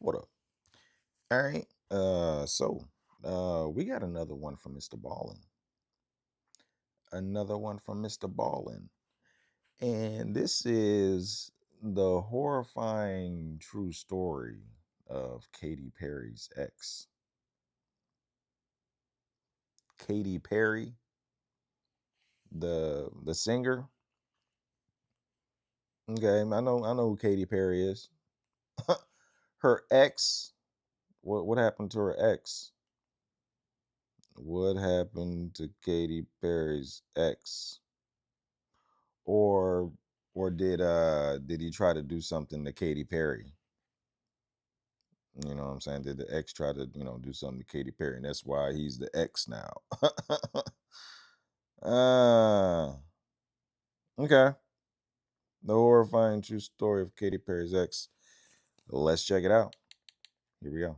What up? All right. We got another one from MrBallen. Another one from MrBallen. And this is the horrifying true story of Katy Perry's ex. Katy Perry, the singer. Okay, I know who Katy Perry is. Her ex. What happened to her ex? What happened to Katy Perry's ex? Or did he try to do something to Katy Perry? You know what I'm saying? Did the ex try to, do something to Katy Perry? And that's why he's the ex now. uh okay. The horrifying true story of Katy Perry's ex. Let's check it out. Here we go.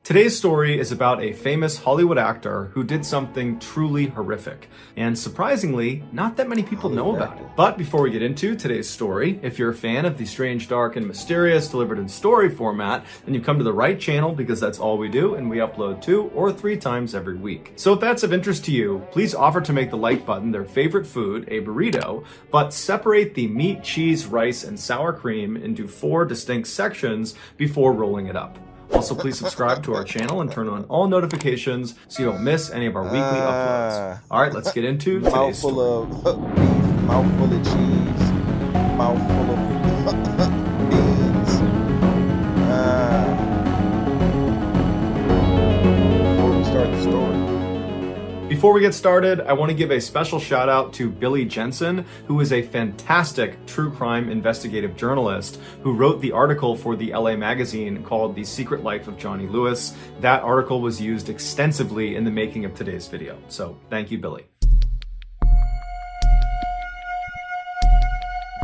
Today's story is about a famous Hollywood actor who did something truly horrific. And surprisingly, not that many people know about it. But before we get into today's story, if you're a fan of the strange, dark, and mysterious delivered in story format, then you've come to the right channel because that's all we do, and we upload 2 or 3 times every week. So if that's of interest to you, please offer to make the like button their favorite food, a burrito, but separate the meat, cheese, rice, and sour cream into 4 distinct sections before rolling it up. Also, please subscribe to our channel and turn on all notifications so you don't miss any of our weekly uploads. All right, let's get into today's story. Mouthful of beef, mouthful of cheese, mouthful of beans. Before we start the story. Before we get started, I want to give a special shout out to Billy Jensen, who is a fantastic true crime investigative journalist who wrote the article for the LA magazine called The Secret Life of Johnny Lewis. That article was used extensively in the making of today's video. So thank you, Billy.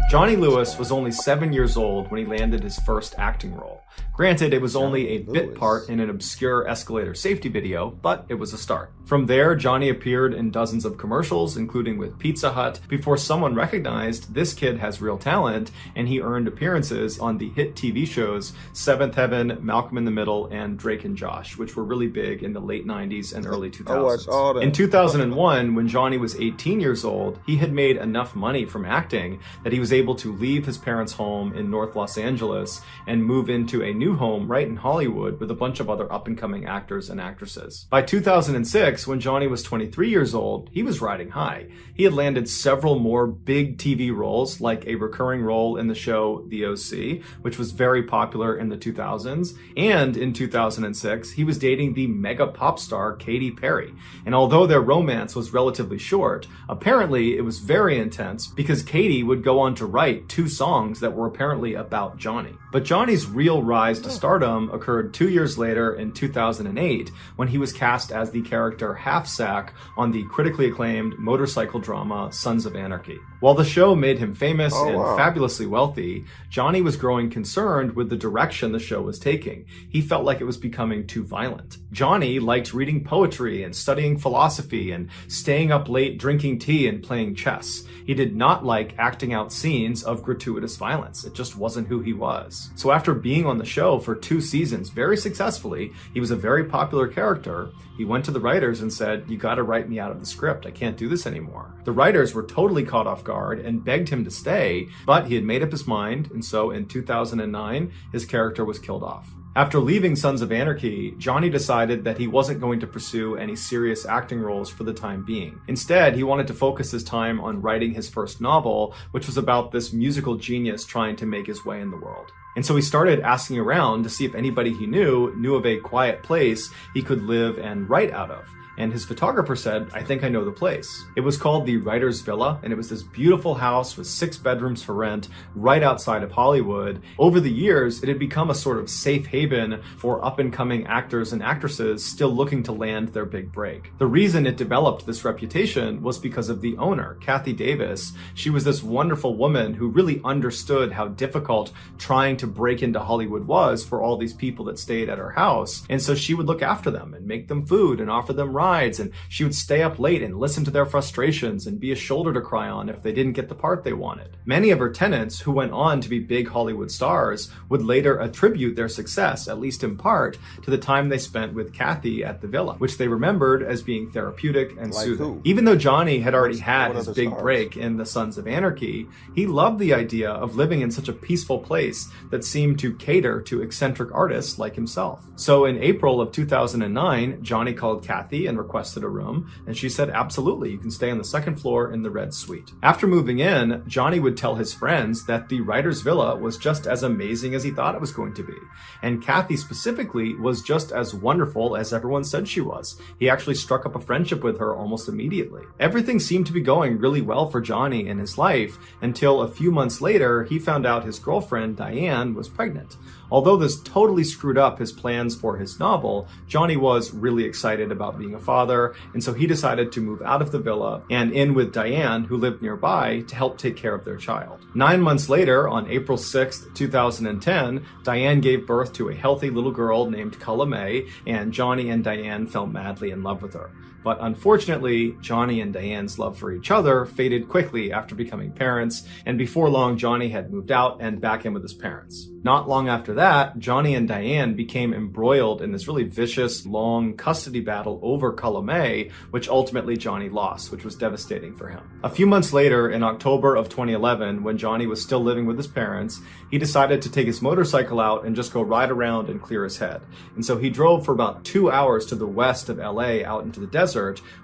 Johnny Lewis was only 7 years old when he landed his first acting role. Granted, it was only a bit part in an obscure escalator safety video, but it was a start. From there, Johnny appeared in dozens of commercials, including with Pizza Hut, before someone recognized this kid has real talent, and he earned appearances on the hit TV shows Seventh Heaven, Malcolm in the Middle, and Drake and Josh, which were really big in the late 90s and early 2000s. In 2001, when Johnny was 18 years old, he had made enough money from acting that he was able to leave his parents' home in North Los Angeles and move into a new home right in Hollywood with a bunch of other up-and-coming actors and actresses. By 2006, when Johnny was 23 years old, he was riding high. He had landed several more big TV roles, like a recurring role in the show The OC, which was very popular in the 2000s, and in 2006, he was dating the mega pop star Katy Perry. And although their romance was relatively short, apparently it was very intense because Katy would go on to write 2 songs that were apparently about Johnny. But Johnny's real rise to stardom occurred 2 years later in 2008 when he was cast as the character Half Sack on the critically acclaimed motorcycle drama Sons of Anarchy. While the show made him famous and fabulously wealthy, Johnny was growing concerned with the direction the show was taking. He felt like it was becoming too violent. Johnny liked reading poetry and studying philosophy and staying up late drinking tea and playing chess. He did not like acting out scenes of gratuitous violence. It just wasn't who he was. So after being on the show for 2 seasons very successfully, he was a very popular character. He went to the writers and said, "You gotta write me out of the script. I can't do this anymore." The writers were totally caught off guard and begged him to stay, but he had made up his mind, and so in 2009, his character was killed off. After leaving Sons of Anarchy, Johnny decided that he wasn't going to pursue any serious acting roles for the time being. Instead, he wanted to focus his time on writing his first novel, which was about this musical genius trying to make his way in the world. And so he started asking around to see if anybody he knew of a quiet place he could live and write out of. And his photographer said, "I think I know the place." It was called the Writer's Villa, and it was this beautiful house with 6 bedrooms for rent right outside of Hollywood. Over the years, it had become a sort of safe haven for up-and-coming actors and actresses still looking to land their big break. The reason it developed this reputation was because of the owner, Kathy Davis. She was this wonderful woman who really understood how difficult trying to break into Hollywood was for all these people that stayed at her house. And so she would look after them and make them food and offer them rides sides, and she would stay up late and listen to their frustrations and be a shoulder to cry on if they didn't get the part they wanted. Many of her tenants, who went on to be big Hollywood stars, would later attribute their success, at least in part, to the time they spent with Kathy at the villa, which they remembered as being therapeutic and soothing. Even though Johnny had already had his big break in The Sons of Anarchy, he loved the idea of living in such a peaceful place that seemed to cater to eccentric artists like himself. So in April of 2009, Johnny called Kathy and requested a room, and she said, absolutely, you can stay on the second floor in the red suite. After moving in, Johnny would tell his friends that the writer's villa was just as amazing as he thought it was going to be. And Kathy specifically was just as wonderful as everyone said she was. He actually struck up a friendship with her almost immediately. Everything seemed to be going really well for Johnny in his life until a few months later, he found out his girlfriend, Diane, was pregnant. Although this totally screwed up his plans for his novel, Johnny was really excited about being a father, and so he decided to move out of the villa and in with Diane, who lived nearby, to help take care of their child. 9 months later, on April 6th, 2010, Diane gave birth to a healthy little girl named Culla May, and Johnny and Diane fell madly in love with her. But unfortunately, Johnny and Diane's love for each other faded quickly after becoming parents, and before long, Johnny had moved out and back in with his parents. Not long after that, Johnny and Diane became embroiled in this really vicious, long custody battle over Culla May, which ultimately Johnny lost, which was devastating for him. A few months later, in October of 2011, when Johnny was still living with his parents, he decided to take his motorcycle out and just go ride around and clear his head. And so he drove for about 2 hours to the west of LA out into the desert,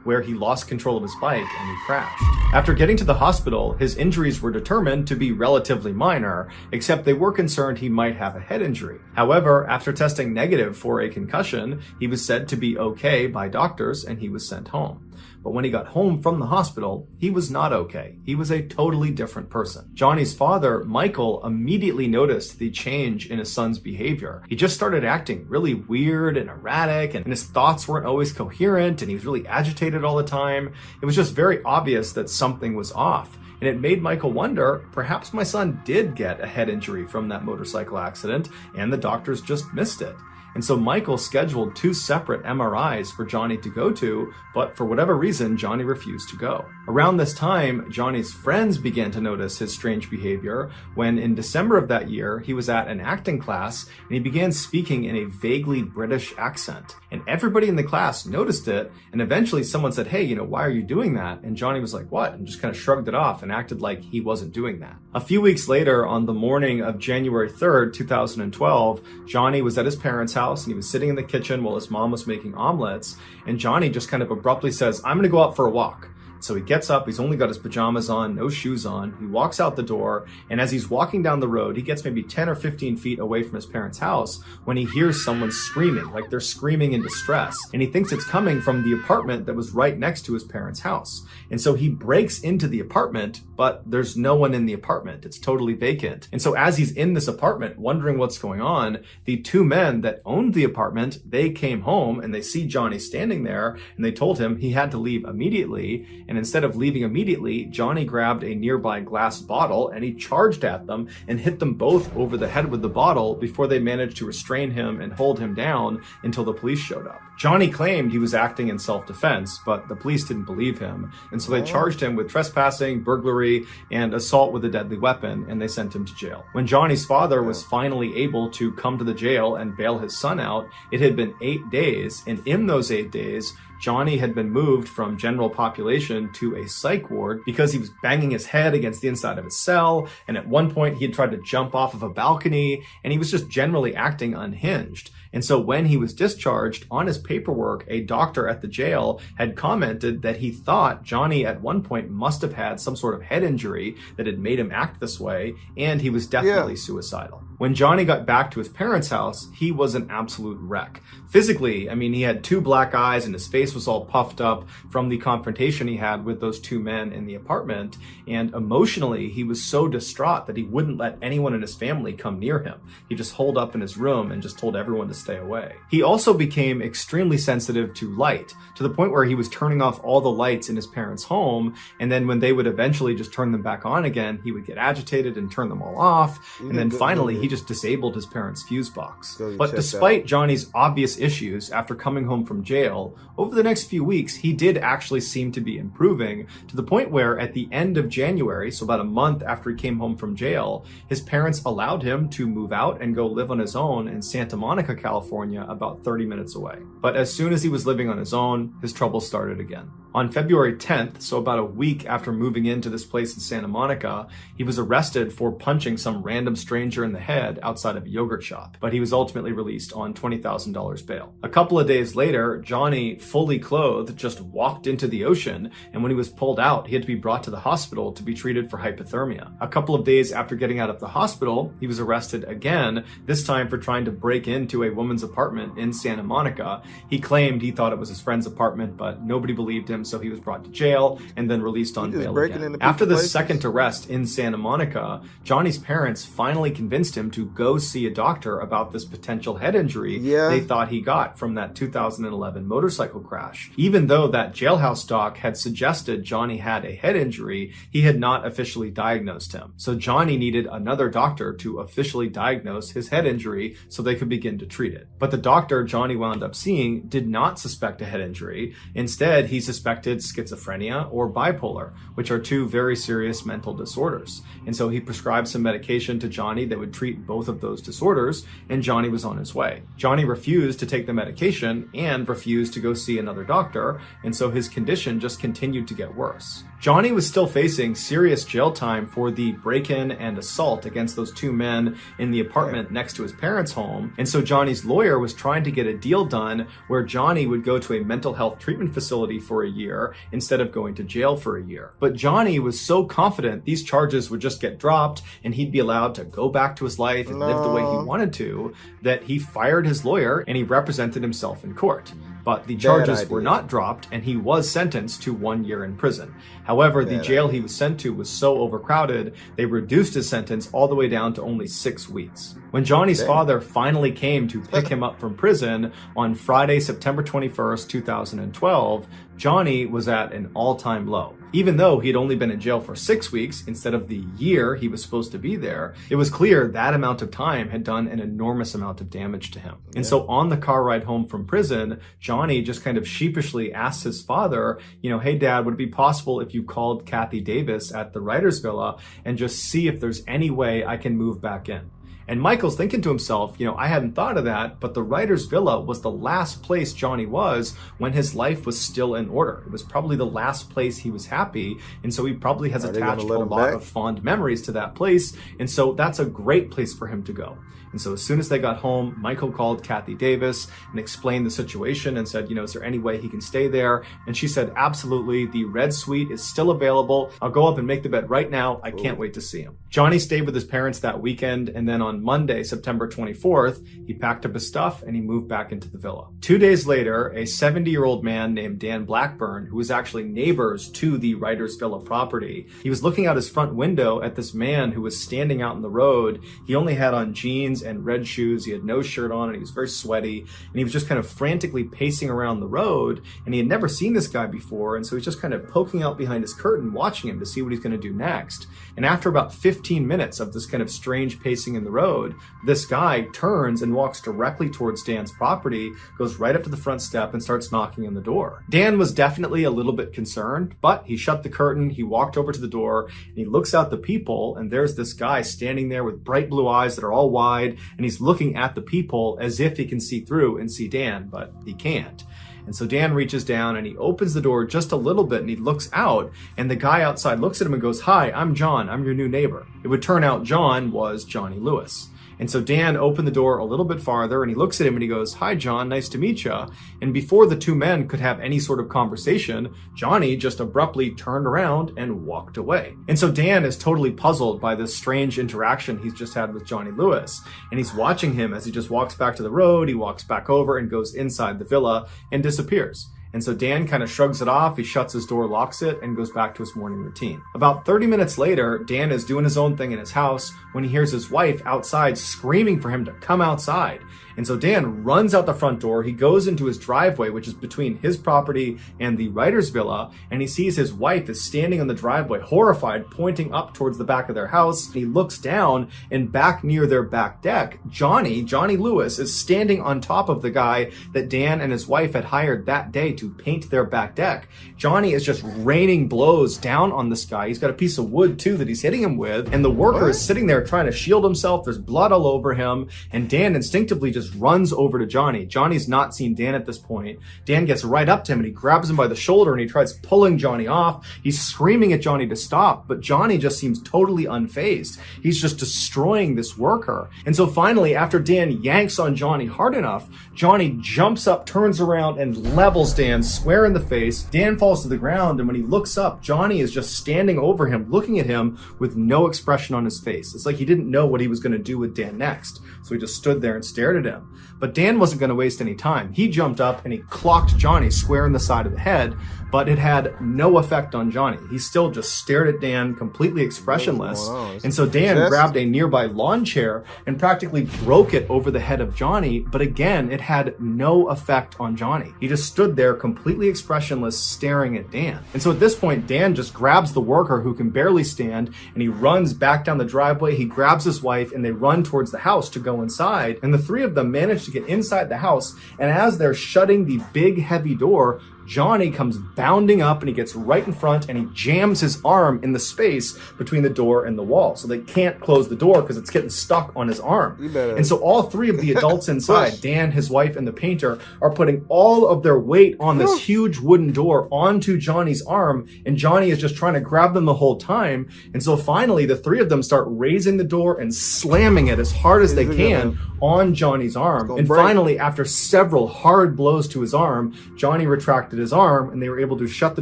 where he lost control of his bike and he crashed. After getting to the hospital, his injuries were determined to be relatively minor, except they were concerned he might have a head injury. However, after testing negative for a concussion, he was said to be okay by doctors and he was sent home. But when he got home from the hospital, he was not okay. He was a totally different person. Johnny's father, Michael, immediately noticed the change in his son's behavior. He just started acting really weird and erratic, and his thoughts weren't always coherent, and he was really agitated all the time. It was just very obvious that something was off. And it made Michael wonder, perhaps my son did get a head injury from that motorcycle accident, and the doctors just missed it. And so Michael scheduled 2 separate MRIs for Johnny to go to, but for whatever reason, Johnny refused to go. Around this time, Johnny's friends began to notice his strange behavior when in December of that year, he was at an acting class and he began speaking in a vaguely British accent. And everybody in the class noticed it, and eventually someone said, hey, why are you doing that? And Johnny was like, what? And just kind of shrugged it off and acted like he wasn't doing that. A few weeks later, on the morning of January 3rd, 2012, Johnny was at his parents' house and he was sitting in the kitchen while his mom was making omelets, and Johnny just kind of abruptly says, I'm gonna go out for a walk. So he gets up, he's only got his pajamas on, no shoes on, he walks out the door, and as he's walking down the road, he gets maybe 10 or 15 feet away from his parents' house when he hears someone screaming, like they're screaming in distress, and he thinks it's coming from the apartment that was right next to his parents' house. And so he breaks into the apartment, but there's no one in the apartment, it's totally vacant. And so as he's in this apartment, wondering what's going on, the 2 men that owned the apartment, they came home and they see Johnny standing there, and they told him he had to leave immediately. And instead of leaving immediately, Johnny grabbed a nearby glass bottle and he charged at them and hit them both over the head with the bottle before they managed to restrain him and hold him down until the police showed up. Johnny claimed he was acting in self-defense, but the police didn't believe him, and so they charged him with trespassing, burglary, and assault with a deadly weapon, and they sent him to jail. When Johnny's father was finally able to come to the jail and bail his son out, it had been 8 days, and in those 8 days, Johnny had been moved from general population to a psych ward because he was banging his head against the inside of his cell, and at one point he had tried to jump off of a balcony, and he was just generally acting unhinged. And so when he was discharged, on his paperwork, a doctor at the jail had commented that he thought Johnny at one point must have had some sort of head injury that had made him act this way, and he was definitely suicidal. When Johnny got back to his parents' house, he was an absolute wreck. Physically, he had 2 black eyes and his face was all puffed up from the confrontation he had with those 2 men in the apartment. And emotionally, he was so distraught that he wouldn't let anyone in his family come near him. He just holed up in his room and just told everyone to stay away. He also became extremely sensitive to light, to the point where he was turning off all the lights in his parents' home, and then when they would eventually just turn them back on again, he would get agitated and turn them all off, and then finally he just disabled his parents' fuse box. But despite Johnny's obvious issues after coming home from jail, over the next few weeks, he did actually seem to be improving, to the point where at the end of January, so about a month after he came home from jail, his parents allowed him to move out and go live on his own in Santa Monica, California, about 30 minutes away. But as soon as he was living on his own, his troubles started again. On February 10th, so about a week after moving into this place in Santa Monica, he was arrested for punching some random stranger in the head outside of a yogurt shop, but he was ultimately released on $20,000 bail. A couple of days later, Johnny, fully clothed, just walked into the ocean, and when he was pulled out, he had to be brought to the hospital to be treated for hypothermia. A couple of days after getting out of the hospital, he was arrested again, this time for trying to break into a woman's apartment in Santa Monica. He claimed he thought it was his friend's apartment, but nobody believed him, so he was brought to jail and then released on bail again. After the second arrest in Santa Monica, Johnny's parents finally convinced him to go see a doctor about this potential head injury they thought he got from that 2011 motorcycle crash. Even though that jailhouse doc had suggested Johnny had a head injury, he had not officially diagnosed him. So Johnny needed another doctor to officially diagnose his head injury so they could begin to treat it. But the doctor Johnny wound up seeing did not suspect a head injury. Instead, he suspected schizophrenia or bipolar, which are two very serious mental disorders. And so he prescribed some medication to Johnny that would treat both of those disorders, and Johnny was on his way. Johnny refused to take the medication and refused to go see another doctor, and so his condition just continued to get worse. Johnny was still facing serious jail time for the break-in and assault against those two men in the apartment next to his parents' home, and so Johnny's lawyer was trying to get a deal done where Johnny would go to a mental health treatment facility for a year instead of going to jail for a year. But Johnny was so confident these charges would just get dropped and he'd be allowed to go back to his life and live the way he wanted to, that he fired his lawyer and he represented himself in court. But the charges were not dropped and he was sentenced to 1 year in prison. However, the jail he was sent to was so overcrowded, they reduced his sentence all the way down to only 6 weeks. When Johnny's father finally came to pick him up from prison on Friday, September 21st, 2012, Johnny was at an all-time low. Even though he had only been in jail for 6 weeks instead of the year he was supposed to be there, it was clear that amount of time had done an enormous amount of damage to him. And so on the car ride home from prison, Johnny just kind of sheepishly asked his father, hey dad, would it be possible if you called Kathy Davis at the writer's villa and just see if there's any way I can move back in? And Michael's thinking to himself, I hadn't thought of that, but the writer's villa was the last place Johnny was when his life was still in order. It was probably the last place he was happy, and so he probably has attached a lot of fond memories to that place, and so that's a great place for him to go. And so as soon as they got home, Michael called Kathy Davis and explained the situation and said, is there any way he can stay there? And she said, absolutely, the red suite is still available. I'll go up and make the bed right now. I can't wait to see him. Johnny stayed with his parents that weekend, and then on Monday, September 24th, he packed up his stuff and he moved back into the villa. 2 days later, a 70-year-old man named Dan Blackburn, who was actually neighbors to the writer's villa property, he was looking out his front window at this man who was standing out in the road. He only had on jeans and red shoes. He had no shirt on and he was very sweaty, and he was just kind of frantically pacing around the road, and he had never seen this guy before, and so he's just kind of poking out behind his curtain watching him to see what he's going to do next. And after about 15 minutes of this kind of strange pacing in the road, this guy turns and walks directly towards Dan's property, goes right up to the front step and starts knocking on the door. Dan was definitely a little bit concerned, but he shut the curtain, he walked over to the door, and he looks out the peephole, and there's this guy standing there with bright blue eyes that are all wide, and he's looking at the peephole as if he can see through and see Dan, but he can't. And so Dan reaches down and he opens the door just a little bit and he looks out, and the guy outside looks at him and goes, "Hi, I'm John. I'm your new neighbor." It would turn out John was Johnny Lewis. And so Dan opened the door a little bit farther and he looks at him and he goes, "Hi, John, nice to meet you." And before the two men could have any sort of conversation, Johnny just abruptly turned around and walked away. And so Dan is totally puzzled by this strange interaction he's just had with Johnny Lewis. And he's watching him as he just walks back to the road, he walks back over and goes inside the villa and disappears. And so Dan kind of shrugs it off, he shuts his door, locks it, and goes back to his morning routine. About 30 minutes later, Dan is doing his own thing in his house when he hears his wife outside screaming for him to come outside. And so Dan runs out the front door, he goes into his driveway, which is between his property and the writer's villa, and he sees his wife is standing on the driveway, horrified, pointing up towards the back of their house. He looks down, and back near their back deck, Johnny Lewis, is standing on top of the guy that Dan and his wife had hired that day to paint their back deck, Johnny is just raining blows down on this guy. He's got a piece of wood too that he's hitting him with, and the worker is sitting there trying to shield himself. There's blood all over him, and Dan instinctively just runs over to Johnny. Johnny's not seen Dan at this point. Dan gets right up to him and he grabs him by the shoulder and he tries pulling Johnny off. He's screaming at Johnny to stop, but Johnny just seems totally unfazed. He's just destroying this worker. And so finally, after Dan yanks on Johnny hard enough, Johnny jumps up, turns around, and levels Dan square in the face. Dan falls to the ground, and when he looks up, Johnny is just standing over him, looking at him with no expression on his face. It's like he didn't know what he was going to do with Dan next. So he just stood there and stared at him. But Dan wasn't going to waste any time. He jumped up and he clocked Johnny square in the side of the head, but it had no effect on Johnny. He still just stared at Dan, completely expressionless. And so Dan grabbed a nearby lawn chair and practically broke it over the head of Johnny, but again, it had no effect on Johnny. He just stood there completely expressionless, staring at Dan. And so at this point, Dan just grabs the worker who can barely stand, and he runs back down the driveway. He grabs his wife, and they run towards the house to go inside. And the three of them manage to get inside the house, and as they're shutting the big, heavy door, Johnny comes bounding up and he gets right in front and he jams his arm in the space between the door and the wall. So they can't close the door because it's getting stuck on his arm. And so all three of the adults inside, Dan, his wife, and the painter, are putting all of their weight on this huge wooden door onto Johnny's arm. And Johnny is just trying to grab them the whole time. And so finally, the three of them start raising the door and slamming it as hard as they can on Johnny's arm. And finally, after several hard blows to his arm, Johnny retracted his arm and they were able to shut the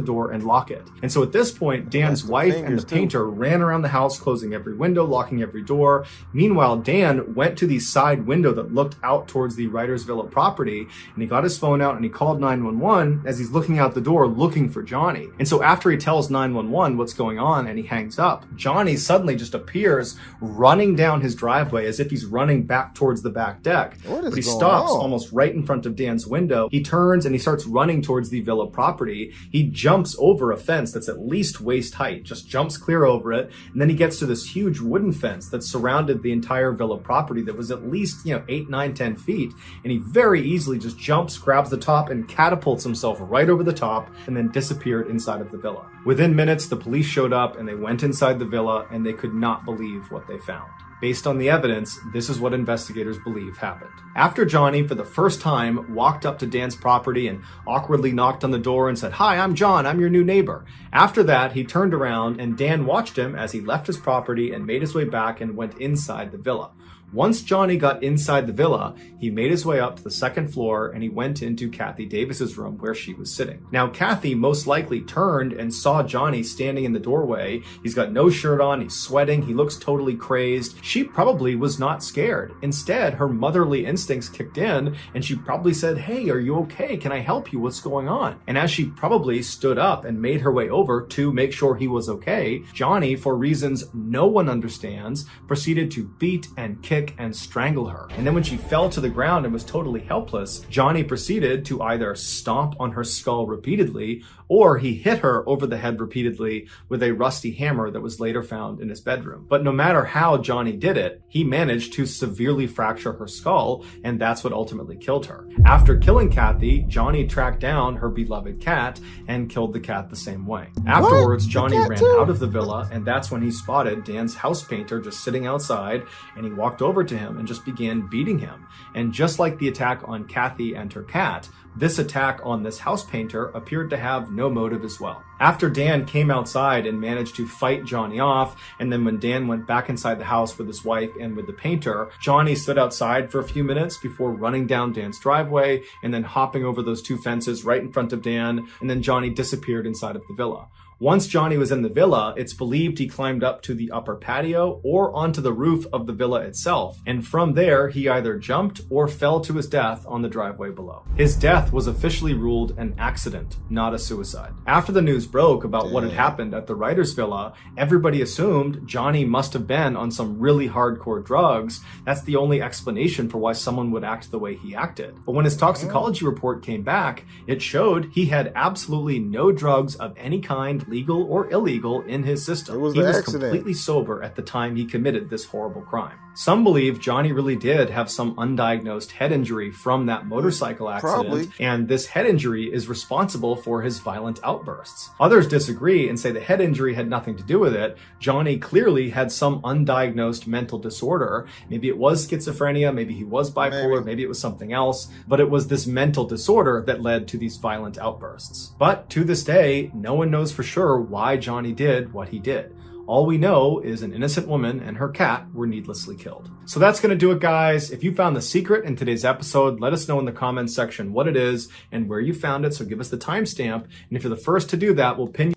door and lock it. And so at this point, Dan's wife and the painter ran around the house, closing every window, locking every door. Meanwhile, Dan went to the side window that looked out towards the writer's villa property, and he got his phone out and he called 911 as he's looking out the door looking for Johnny. And so after he tells 911 what's going on and he hangs up, Johnny suddenly just appears running down his driveway as if he's running back towards the back deck. But he stops almost right in front of Dan's window. He turns and he starts running towards the villa property. He jumps over a fence that's at least waist height, just jumps clear over it, and then he gets to this huge wooden fence that surrounded the entire villa property that was at least 8, 9, 10 feet, and he very easily just jumps, grabs the top, and catapults himself right over the top, and then disappeared inside of the villa. Within minutes, the police showed up and they went inside the villa, and they could not believe what they found. Based on the evidence, this is what investigators believe happened. After Johnny, for the first time, walked up to Dan's property and awkwardly knocked on the door and said, "Hi, I'm John, I'm your new neighbor." After that, he turned around and Dan watched him as he left his property and made his way back and went inside the villa. Once Johnny got inside the villa, he made his way up to the second floor and he went into Kathy Davis's room where she was sitting. Now, Kathy most likely turned and saw Johnny standing in the doorway. He's got no shirt on, he's sweating, he looks totally crazed. She probably was not scared. Instead, her motherly instincts kicked in and she probably said, "Hey, are you okay? Can I help you? What's going on?" And as she probably stood up and made her way over to make sure he was okay, Johnny, for reasons no one understands, proceeded to beat and kick and strangle her. And then when she fell to the ground and was totally helpless, Johnny proceeded to either stomp on her skull repeatedly, or he hit her over the head repeatedly with a rusty hammer that was later found in his bedroom. But no matter how Johnny did it, he managed to severely fracture her skull, and that's what ultimately killed her. After killing Kathy, Johnny tracked down her beloved cat and killed the cat the same way. Afterwards, Johnny ran out of the villa, and that's when he spotted Dan's house painter just sitting outside, and he walked over to him and just began beating him. And just like the attack on Kathy and her cat, this attack on this house painter appeared to have no motive as well. After Dan came outside and managed to fight Johnny off, and then when Dan went back inside the house with his wife and with the painter, Johnny stood outside for a few minutes before running down Dan's driveway and then hopping over those two fences right in front of Dan, and then Johnny disappeared inside of the villa. Once Johnny was in the villa, it's believed he climbed up to the upper patio or onto the roof of the villa itself, and from there he either jumped or fell to his death on the driveway below. His death was officially ruled an accident, not a suicide. After the news broke about what had happened at the writer's villa, everybody assumed Johnny must have been on some really hardcore drugs. That's the only explanation for why someone would act the way he acted. But when his toxicology report came back, it showed he had absolutely no drugs of any kind legal or illegal in his system. It was He the was accident. completely sober at the time he committed this horrible crime. Some believe Johnny really did have some undiagnosed head injury from that motorcycle accident, Probably. and this head injury is responsible for his violent outbursts. Others disagree and say the head injury had nothing to do with it. Johnny clearly had some undiagnosed mental disorder. Maybe it was schizophrenia, maybe he was bipolar, maybe it was something else, but it was this mental disorder that led to these violent outbursts. But to this day, no one knows for sure why Johnny did what he did. All we know is an innocent woman and her cat were needlessly killed. So that's going to do it, guys. If you found the secret in today's episode, let us know in the comments section what it is and where you found it. So give us the timestamp. And if you're the first to do that, we'll pin you.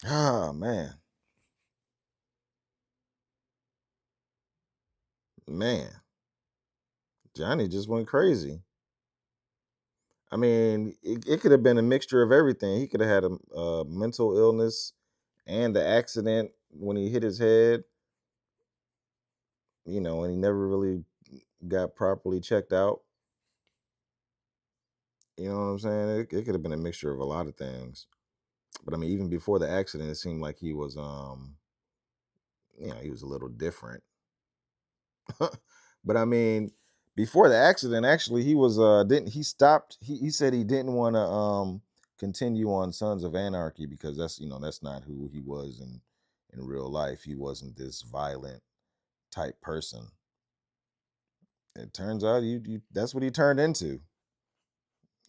Oh, man. Man. Johnny just went crazy. I mean, it could have been a mixture of everything. He could have had a mental illness and the accident when he hit his head, and he never really got properly checked out. You know what I'm saying? It could have been a mixture of a lot of things. But I mean, even before the accident, it seemed like he was, he was a little different. But I mean, before the accident, actually, he was didn't he stopped? He said he didn't want to continue on Sons of Anarchy because that's not who he was in real life. He wasn't this violent type person. It turns out that's what he turned into.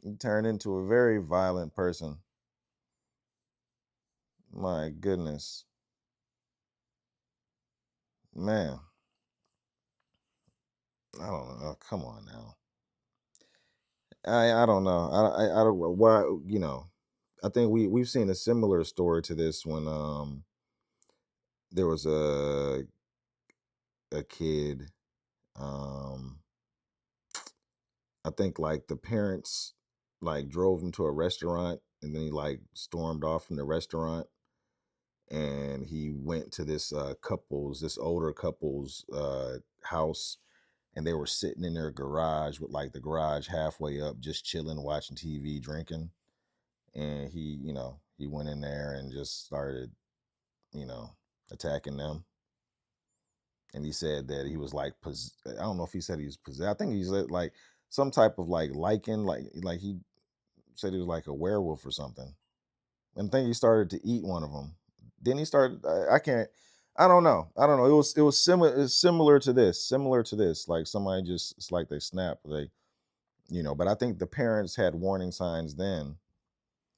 He turned into a very violent person. My goodness. Man. I don't know. Oh, come on now. I don't know. I don't why I think we've seen a similar story to this when there was a kid, um I think like the parents like drove him to a restaurant and then he like stormed off from the restaurant and he went to this older couple's house, and they were sitting in their garage with like the garage halfway up, just chilling, watching TV, drinking. And he went in there and just started, you know, attacking them. And he said that he was like, I don't know if he said he was possessed. I think he said like some type of like lichen, like he said he was like a werewolf or something. And I think he started to eat one of them. Then he started. I can't. I don't know. I don't know. It was similar. It's similar to this. Like somebody just, it's like they snap. But I think the parents had warning signs then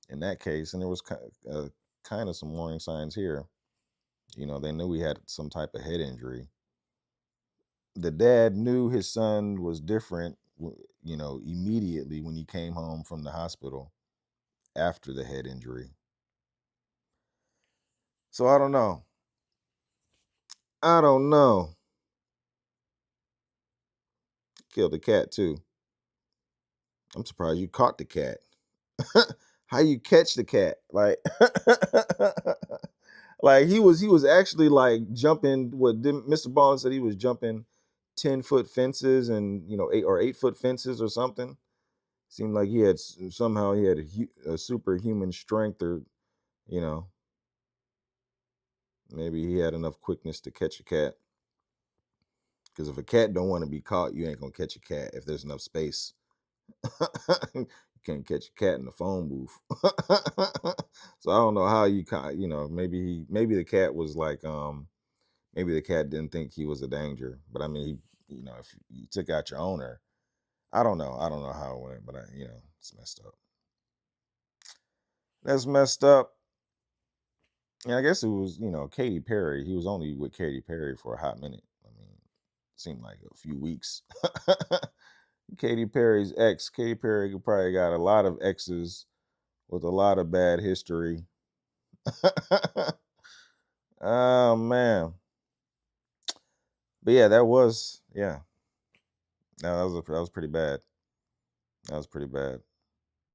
in that case, and there was kind of some warning signs here. They knew he had some type of head injury. The dad knew his son was different, immediately when he came home from the hospital after the head injury. So I don't know. I don't know. Killed the cat too. I'm surprised you caught the cat. How you catch the cat? Like, like he was actually like jumping. What did MrBallen said he was jumping 10-foot fences and 8 foot fences or something. Seemed like he had somehow he had a superhuman strength, or you know maybe he had enough quickness to catch a cat. Because if a cat don't want to be caught, you ain't gonna catch a cat if there's enough space. You can't catch a cat in the phone booth. So I don't know how maybe the cat was like maybe the cat didn't think he was a danger. But I mean, if you took out your owner, I don't know how it went, but it's messed up. That's messed up. And I guess it was, Katy Perry. He was only with Katy Perry for a hot minute. I mean, it seemed like a few weeks. Katy Perry's ex. Katy Perry probably got a lot of exes with a lot of bad history. Oh man. But yeah, that was pretty bad. That was pretty bad.